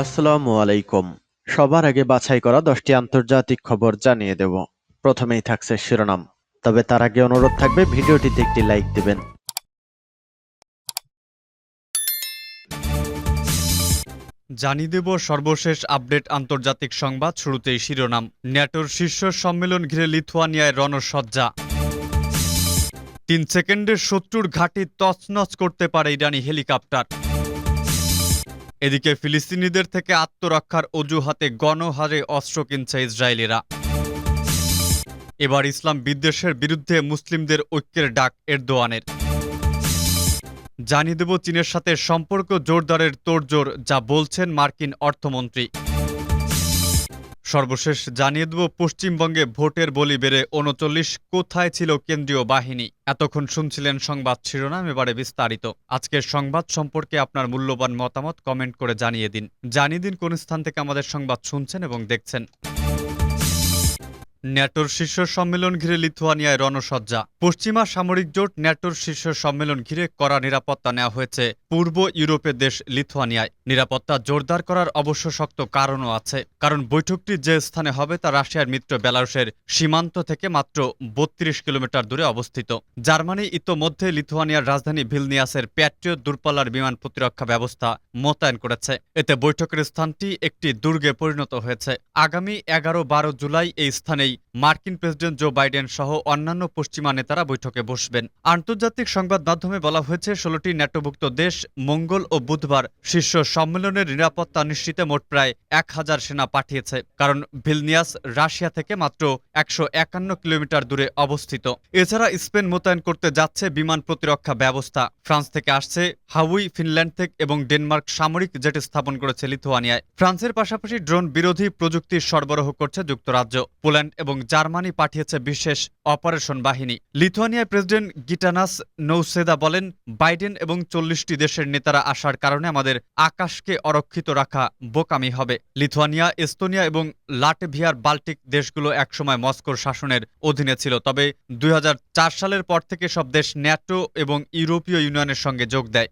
আসসালামু আলাইকুম। সবার আগে বাছাই করা 10টি আন্তর্জাতিক খবর জানিয়ে দেব। প্রথমেই থাকছে শিরোনাম। তবে তার আগে অনুরোধ থাকবে ভিডিওটিতে একটি লাইক দিবেন। জানিয়ে দেব সর্বশেষ আপডেট আন্তর্জাতিক সংবাদ। শুরুতেই শিরোনাম। ন্যাটোর শীর্ষ সম্মেলন ঘিরে লিথুয়ানিয়ায় রণসজ্জা। 3 সেকেন্ডের শত্রুর ঘাঁটি তছনছ করতে পারে ইরানি হেলিকপ্টার। এদিকে ফিলিস্তিনিদের থেকে আত্মরক্ষার অজুহাতে গণহারে অস্ত্র কিনছে ইসরায়েলিরা। এবার ইসলাম বিদ্বেষের বিরুদ্ধে মুসলিমদের ঐক্যের ডাক এরদোয়ানের। জানিয়ে দেব চীনের সাথে সম্পর্ক জোরদারের তোড়জোড়, যা বলছেন মার্কিন অর্থমন্ত্রী। সর্বশেষ জানিয়ে দেব পশ্চিমবঙ্গে ভোটের বলি বেড়ে ৩৯। কোথায় ছিল কেন্দ্রীয় বাহিনী? এতক্ষণ শুনছিলেন সংবাদ শিরোনাম, এবারে বিস্তারিত। আজকের সংবাদ সম্পর্কে আপনার মূল্যবান মতামত কমেন্ট করে জানিয়ে দিন কোন স্থান থেকে আমাদের সংবাদ শুনছেন এবং দেখছেন। ন্যাটোর শীর্ষ সম্মেলন ঘিরে লিথুয়ানিয়ায় রণসজ্জা। পশ্চিমা সামরিক জোট ন্যাটোর শীর্ষ সম্মেলন ঘিরে কড়া নিরাপত্তা নেওয়া হয়েছে পূর্ব ইউরোপের দেশ লিথুয়ানিয়ায়। নিরাপত্তা জোরদার করার অবশ্য শক্ত কারণও আছে, কারণ বৈঠকটি যে স্থানে হবে তা রাশিয়ার মিত্র বেলারুশের সীমান্ত থেকে মাত্র ৩২ কিলোমিটার দূরে অবস্থিত। জার্মানি ইতোমধ্যে লিথুয়ানিয়ার রাজধানী ভিলনিয়াসের প্যাট্রিয়ট দূরপাল্লার বিমান প্রতিরক্ষা ব্যবস্থা মোতায়েন করেছে। এতে বৈঠকের স্থানটি একটি দুর্গে পরিণত হয়েছে। আগামী ১১-১২ জুলাই এই স্থানেই মার্কিন প্রেসিডেন্ট জো বাইডেন সহ অন্যান্য পশ্চিমা নেতারা বৈঠকে বসবেন। আন্তর্জাতিক সংবাদ মাধ্যমে বলা হয়েছে ১৬টি ন্যাটোভুক্ত দেশ মঙ্গল ও বুধবার শীর্ষ সম্মেলনের নিরাপত্তা নিশ্চিতে মোট প্রায় ১,০০০ সেনা পাঠিয়েছে, কারণ ভিলনিয়াস রাশিয়া থেকে মাত্র ১৫১ কিলোমিটার দূরে অবস্থিত। এছাড়া স্পেন মোতায়েন করতে যাচ্ছে বিমান প্রতিরক্ষা ব্যবস্থা। ফ্রান্স থেকে আসছে হাউই, ফিনল্যান্ড থেকে এবং ডেনমার্ক সামরিক জেট স্থাপন করেছে লিথুয়ানিয়ায়। ফ্রান্সের পাশাপাশি ড্রোন বিরোধী প্রযুক্তি সরবরাহ করছে যুক্তরাজ্য। পোল্যান্ড এবং জার্মানি পাঠিয়েছে বিশেষ অপারেশন বাহিনী। লিথুয়ানিয়ার প্রেসিডেন্ট গিটানাস নৌসেদা বলেন, বাইডেন এবং ৪০টি দেশের নেতারা আসার কারণে আমাদের আকাশকে অরক্ষিত রাখা বোকামি হবে। লিথুয়ানিয়া, এস্তোনিয়া এবং লাটভিয়ার বাল্টিক দেশগুলো একসময় মস্কোর শাসনের অধীনে ছিল, তবে ২০০৪ সালের পর থেকে সব দেশ ন্যাটো এবং ইউরোপীয় ইউনিয়নের সঙ্গে যোগ দেয়।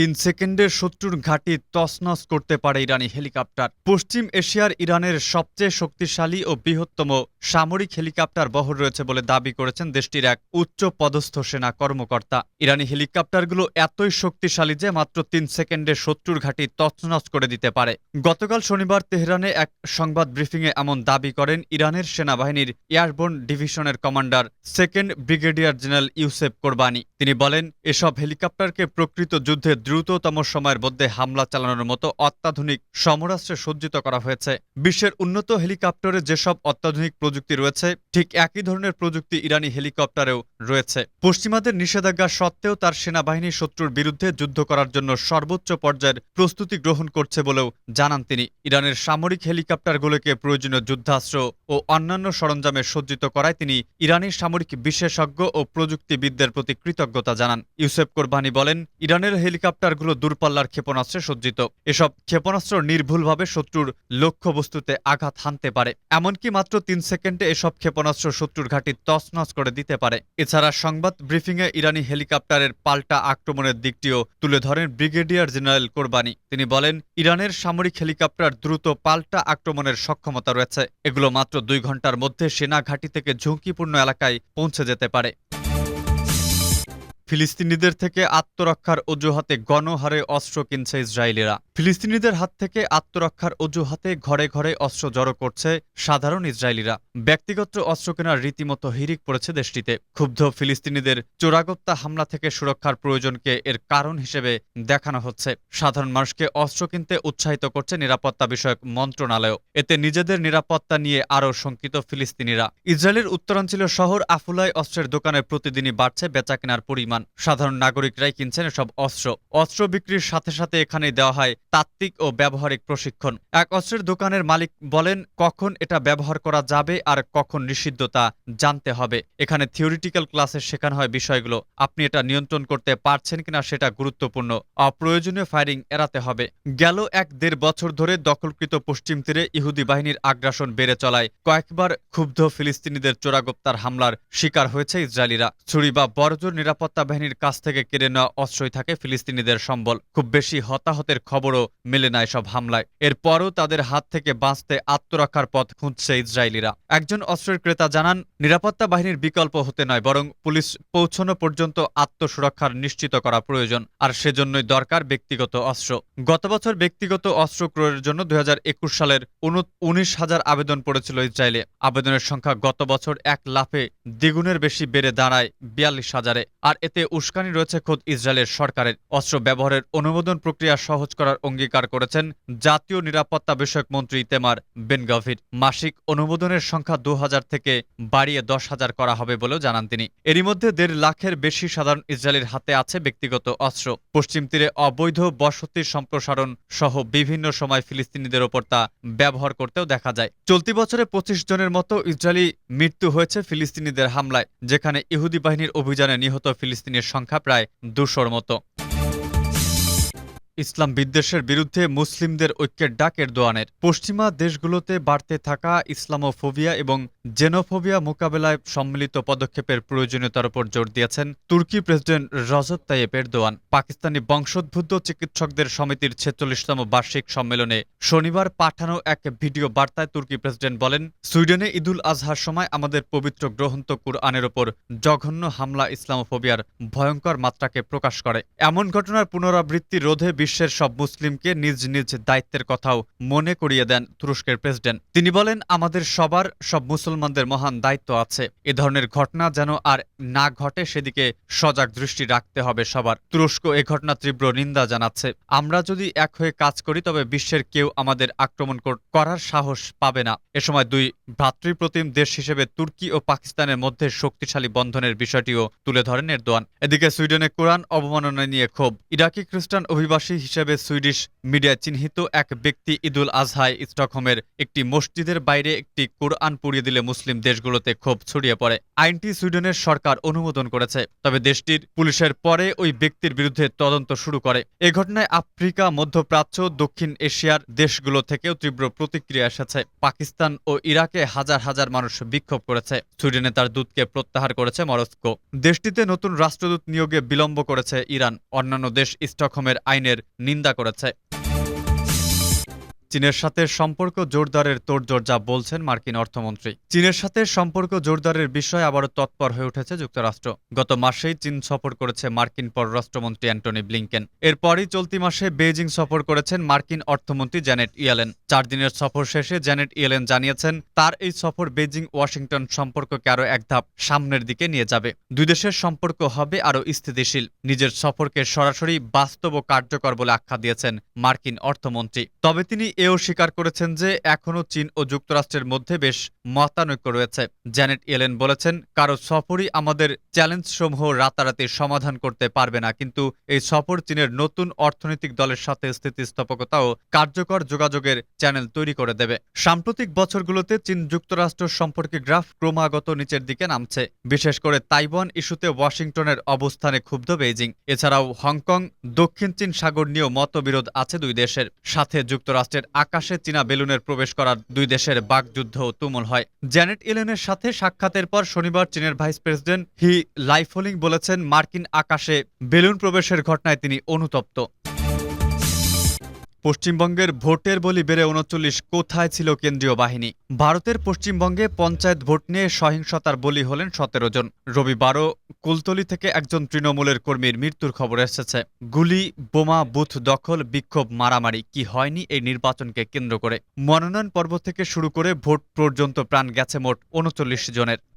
৩ সেকেন্ডের শত্রুর ঘাঁটি তছনছ করতে পারে ইরানি হেলিকপ্টার। পশ্চিম এশিয়ার ইরানের সবচেয়ে শক্তিশালী ও বৃহত্তম সামরিক হেলিকপ্টার বহর রয়েছে বলে দাবি করেছেন দেশটির এক উচ্চ পদস্থ সেনা কর্মকর্তা। ইরানি হেলিকপ্টারগুলো এতই শক্তিশালী যে মাত্র ৩ সেকেন্ডে শত্রুর ঘাঁটি তছনছ করে দিতে পারে। গতকাল শনিবার তেহরানে এক সংবাদ ব্রিফিংয়ে এমন দাবি করেন ইরানের সেনাবাহিনীর এয়ারবোর্ন ডিভিশনের commander second brigadier general Yousef Qorbani. তিনি বলেন, এসব হেলিকপ্টারকে প্রকৃত যুদ্ধে দ্রুততম সময়ের মধ্যে হামলা চালানোর মতো অত্যাধুনিক সমরাস্ত্রে সজ্জিত করা হয়েছে। বিশ্বের উন্নত হেলিকপ্টারে যেসব অত্যাধুনিক প্রযুক্তি রয়েছে, ঠিক একই ধরনের প্রযুক্তি ইরানি হেলিকপ্টারেও রয়েছে। পশ্চিমাদের নিষেধাজ্ঞা সত্ত্বেও তার সেনাবাহিনী শত্রুর বিরুদ্ধে যুদ্ধ করার জন্য সর্বোচ্চ পর্যায়ের প্রস্তুতি গ্রহণ করছে বলেও জানান তিনি। ইরানের সামরিক হেলিকপ্টারগুলোকে প্রয়োজনীয় যুদ্ধাস্ত্র ও অন্যান্য সরঞ্জামে সজ্জিত করায় তিনি ইরানি সামরিক বিশেষজ্ঞ ও প্রযুক্তিবিদদের প্রতি কৃতজ্ঞতা জানান। ইউসেফ কোরবানি বলেন, ইরানের হেলিকপ্টারগুলো দূরপাল্লার ক্ষেপণাস্ত্রে সজ্জিত। এসব ক্ষেপণাস্ত্র নির্ভুলভাবে শত্রুর লক্ষ্যবস্তুতে আঘাত হানতে পারে। এমনকি মাত্র ৩ সেকেন্ডে এসব ক্ষেপণাস্ত্র শত্রুর ঘাঁটি তছনছ করে দিতে পারে। এছাড়া সংবাদ ব্রিফিংয়ে ইরানি হেলিকপ্টারের পাল্টা আক্রমণের দিকটিও তুলে ধরেন ব্রিগেডিয়ার জেনারেল কোরবানি। তিনি বলেন, ইরানের সামরিক হেলিকপ্টার দ্রুত পাল্টা আক্রমণের সক্ষমতা রয়েছে। এগুলো মাত্র ২ ঘন্টার মধ্যে সেনা ঘাঁটি থেকে ঝুঁকিপূর্ণ এলাকায় পৌঁছে যেতে পারে। ফিলিস্তিনিদের থেকে আত্মরক্ষার অজুহাতে গণহারে অস্ত্র কিনছে ইসরায়েলিরা। ফিলিস্তিনিদের হাত থেকে আত্মরক্ষার অজুহাতে ঘরে ঘরে অস্ত্র জড়ো করছে সাধারণ ইসরায়েলিরা। ব্যক্তিগত অস্ত্র কেনার রীতিমতো হিড়িক পড়েছে দেশটিতে। ক্ষুব্ধ ফিলিস্তিনিদের চোরাগোপ্তা হামলা থেকে সুরক্ষার প্রয়োজনকে এর কারণ হিসেবে দেখানো হচ্ছে। সাধারণ মানুষকে অস্ত্র কিনতে উৎসাহিত করছে নিরাপত্তা বিষয়ক মন্ত্রণালয়। এতে নিজেদের নিরাপত্তা নিয়ে আরও শঙ্কিত ফিলিস্তিনিরা। ইসরায়েলের উত্তরাঞ্চলীয় শহর আফুলায় অস্ত্রের দোকানে প্রতিদিনই বাড়ছে বেচাকেনার পরিমাণ। সাধারণ নাগরিকরাই কিনছেন এসব অস্ত্র। অস্ত্র বিক্রির সাথে সাথে এখানেই দেওয়া হয় তাত্ত্বিক ও ব্যবহারিক প্রশিক্ষণ। এক অস্ত্রের দোকানের মালিক বলেন, কখন এটা ব্যবহার করা যাবে আর কখন নিষিদ্ধ তা জানতে হবে। এখানে থিওরিটিক্যাল ক্লাসে শেখানো হয় বিষয়গুলো। আপনি এটা নিয়ন্ত্রণ করতে পারছেন কিনা সেটা গুরুত্বপূর্ণ। অপ্রয়োজনীয় ফায়ারিং এড়াতে হবে। গেল ১-১.৫ বছর ধরে দখলকৃত পশ্চিম তীরে ইহুদি বাহিনীর আগ্রাসন বেড়ে চলায় কয়েকবার ক্ষুব্ধ ফিলিস্তিনিদের চোরাগোপ্তার হামলার শিকার হয়েছে ইসরায়েলিরা। ছুরি বা বড়জোর নিরাপত্তা বাহিনীর কাছ থেকে কেড়ে নেওয়া অস্ত্রই থাকে ফিলিস্তিনিদের সম্বল। খুব বেশি হতাহতের খবরও মেলে না এসব হামলায়। এরপরও তাদের হাত থেকে বাঁচতে আত্মরক্ষার পথ খুঁজছে ইসরায়েলিরা। একজন অস্ত্রের ক্রেতা জানান, নিরাপত্তা বাহিনীর বিকল্প হতে নয়, বরং পুলিশ পৌঁছানো পর্যন্ত আত্মসুরক্ষার নিশ্চিত করা প্রয়োজন, আর সেজন্যই দরকার ব্যক্তিগত অস্ত্র। গত বছর ব্যক্তিগত অস্ত্র ক্রয়ের জন্য 2021 সালের 19,000 আবেদন পড়েছিল ইসরায়েলে। আবেদনের সংখ্যা গত বছর এক লাফে দ্বিগুণের বেশি বেড়ে দাঁড়ায় 42,000-এ। আর এতে উস্কানি রয়েছে খোদ ইসরায়েলের সরকারের। অস্ত্র ব্যবহারের অনুমোদন প্রক্রিয়া সহজ করার অঙ্গীকার করেছেন জাতীয় নিরাপত্তা বিষয়ক মন্ত্রী ইতেমার বেন-গভির। মাসিক অনুমোদনের সংখ্যা 2,000 থেকে বাড়িয়ে 10,000 করা হবে বলেও জানান তিনি। এরই মধ্যে 1.5 লাখের বেশি সাধারণ ইসরায়েলের হাতে আছে ব্যক্তিগত অস্ত্র। পশ্চিম তীরে অবৈধ বসতি সম্প্রসারণ সহ বিভিন্ন সময় ফিলিস্তিনিদের ওপর তা ব্যবহার করতেও দেখা যায়। চলতি বছরে 25 জনের মতো ইসরায়েলি মৃত্যু হয়েছে ফিলিস্তিনিদের হামলায়, যেখানে ইহুদি বাহিনীর অভিযানে নিহত ফিলিস্তিনির সংখ্যা প্রায় 200-র মতো। ইসলাম বিদ্বেষের বিরুদ্ধে মুসলিমদের ঐক্যের ডাক এরদোয়ানের। পশ্চিমা দেশগুলোতে বাড়তে থাকা ইসলামোফোবিয়া এবং জেনোফোবিয়া মোকাবেলায় সম্মিলিত পদক্ষেপের প্রয়োজনীয়তার উপর জোর দিয়েছেন তুর্কি president Recep Tayyip Erdogan. Pakistani বংশোদ্ভূত চিকিৎসকদের সমিতির 46তম বার্ষিক সম্মেলনে শনিবার পাঠানো এক ভিডিও বার্তায় তুর্কি প্রেসিডেন্ট বলেন, সুইডেনে ঈদুল আজহার সময় আমাদের পবিত্র গ্রন্থ কুরআনের ওপর জঘন্য হামলা ইসলামোফোবিয়ার ভয়ঙ্কর মাত্রাকে প্রকাশ করে। এমন ঘটনার পুনরাবৃত্তি রোধে বিশ্বের সব মুসলিমকে নিজ নিজ দায়িত্বের কথাও মনে করিয়ে দেন তুরস্কের প্রেসিডেন্ট। তিনি বলেন, আমাদের সবার, সব মুসলমানদের মহান দায়িত্ব আছে। এ ধরনের ঘটনা যেন আর না ঘটে সেদিকে সজাগ দৃষ্টি রাখতে হবে সবার। তুরস্ক এ ঘটনা তীব্র নিন্দা জানাচ্ছে। আমরা যদি এক হয়ে কাজ করি তবে বিশ্বের কেউ আমাদের আক্রমণ করার সাহস পাবে না। এ সময় দুই ভ্রাতৃপ্রতিম দেশ হিসেবে তুর্কি ও পাকিস্তানের মধ্যে শক্তিশালী বন্ধনের বিষয়টিও তুলে ধরেন এরদোয়ান। এদিকে সুইডেনে কোরআন অবমাননা নিয়ে ক্ষোভ। ইরাকি খ্রিস্টান অভিবাসী হিসেবে সুইডিশ মিডিয়ায় চিহ্নিত এক ব্যক্তি ঈদুল আজহায় স্টকহোমের একটি মসজিদের বাইরে একটি কোরআন পুড়িয়ে দিলে মুসলিম দেশগুলোতে ক্ষোভ ছড়িয়ে পড়ে। আইনটি সুইডেনের সরকার অনুমোদন করেছে, তবে দেশটির পুলিশের পরে ওই ব্যক্তির বিরুদ্ধে তদন্ত শুরু করে। এ ঘটনায় আফ্রিকা, মধ্যপ্রাচ্য, দক্ষিণ এশিয়ার দেশগুলো থেকেও তীব্র প্রতিক্রিয়া এসেছে। পাকিস্তান ও ইরাকে হাজার হাজার মানুষ বিক্ষোভ করেছে। সুইডেনে তার দূতকে প্রত্যাহার করেছে মরক্কো। দেশটিতে নতুন রাষ্ট্রদূত নিয়োগে বিলম্ব করেছে ইরান। অন্যান্য দেশ স্টকহোমের আইনের নিন্দা করেছে। চীনের সাথে সম্পর্ক জোরদারের তোড়জোড়, যা বলছেন মার্কিন অর্থমন্ত্রী। চীনের সাথে সম্পর্ক জোরদারের বিষয়ে আবারও তৎপর হয়ে উঠেছে যুক্তরাষ্ট্র। গত মাসেই চীন সফর করেছে মার্কিন পররাষ্ট্রমন্ত্রী অ্যান্টনি ব্লিংকেন। এরপরই চলতি মাসে বেইজিং সফর করেছেন মার্কিন অর্থমন্ত্রী জ্যানেট ইয়েলেন। 4 দিনের সফর শেষে জ্যানেট ইয়েলেন জানিয়েছেন, তার এই সফর বেইজিং ওয়াশিংটন সম্পর্ককে আরও এক ধাপ সামনের দিকে নিয়ে যাবে। দুই দেশের সম্পর্ক হবে আরও স্থিতিশীল। নিজের সফরকে সরাসরি বাস্তব ও কার্যকর বলে আখ্যা দিয়েছেন মার্কিন অর্থমন্ত্রী। তবে তিনি এও স্বীকার করেছেন যে এখনও চীন ও যুক্তরাষ্ট্রের মধ্যে বেশ মতানৈক্য রয়েছে। জ্যানেট ইয়েলেন বলেছেন, কারো সফরই আমাদের চ্যালেঞ্জসমূহ রাতারাতি সমাধান করতে পারবে না, কিন্তু এই সফর চীনের নতুন অর্থনৈতিক দলের সাথে স্থিতিস্থাপকতা ও কার্যকর যোগাযোগের চ্যানেল তৈরি করে দেবে। সাম্প্রতিক বছরগুলোতে চীন যুক্তরাষ্ট্র সম্পর্কে গ্রাফ ক্রমাগত নিচের দিকে নামছে। বিশেষ করে তাইওয়ান ইস্যুতে ওয়াশিংটনের অবস্থানে ক্ষুব্ধ বেইজিং। এছাড়াও হংকং, দক্ষিণ চীন সাগর নিয়েও মতবিরোধ আছে দুই দেশের। সাথে যুক্তরাষ্ট্রের আকাশে চীনা বেলুনের প্রবেশ করার দুই দেশের বাকযুদ্ধ তুমুল হয়। জ্যানেট ইয়েলেনের সাথে সাক্ষাতের পর শনিবার চীনের ভাইস প্রেসিডেন্ট হি লাইফোলিং বলেছেন, মার্কিন আকাশে বেলুন প্রবেশের ঘটনায় তিনি অনুতপ্ত। পশ্চিমবঙ্গের ভোটের বলি বেড়ে 39, কোথায় ছিল কেন্দ্রীয় বাহিনী? ভারতের পশ্চিমবঙ্গে পঞ্চায়েত ভোট নিয়ে সহিংসতার বলি হলেন 17 জন। রবিবারও কুলতলি থেকে একজন তৃণমূলের কর্মীর মৃত্যুর খবর এসেছে। গুলি, বোমা, বুথ দখল, বিক্ষোভ, মারামারি, কি হয়নি এই নির্বাচনকে কেন্দ্র করে? মনোনয়ন পর্ব থেকে শুরু করে ভোট পর্যন্ত প্রাণ গেছে মোট 39 জনের।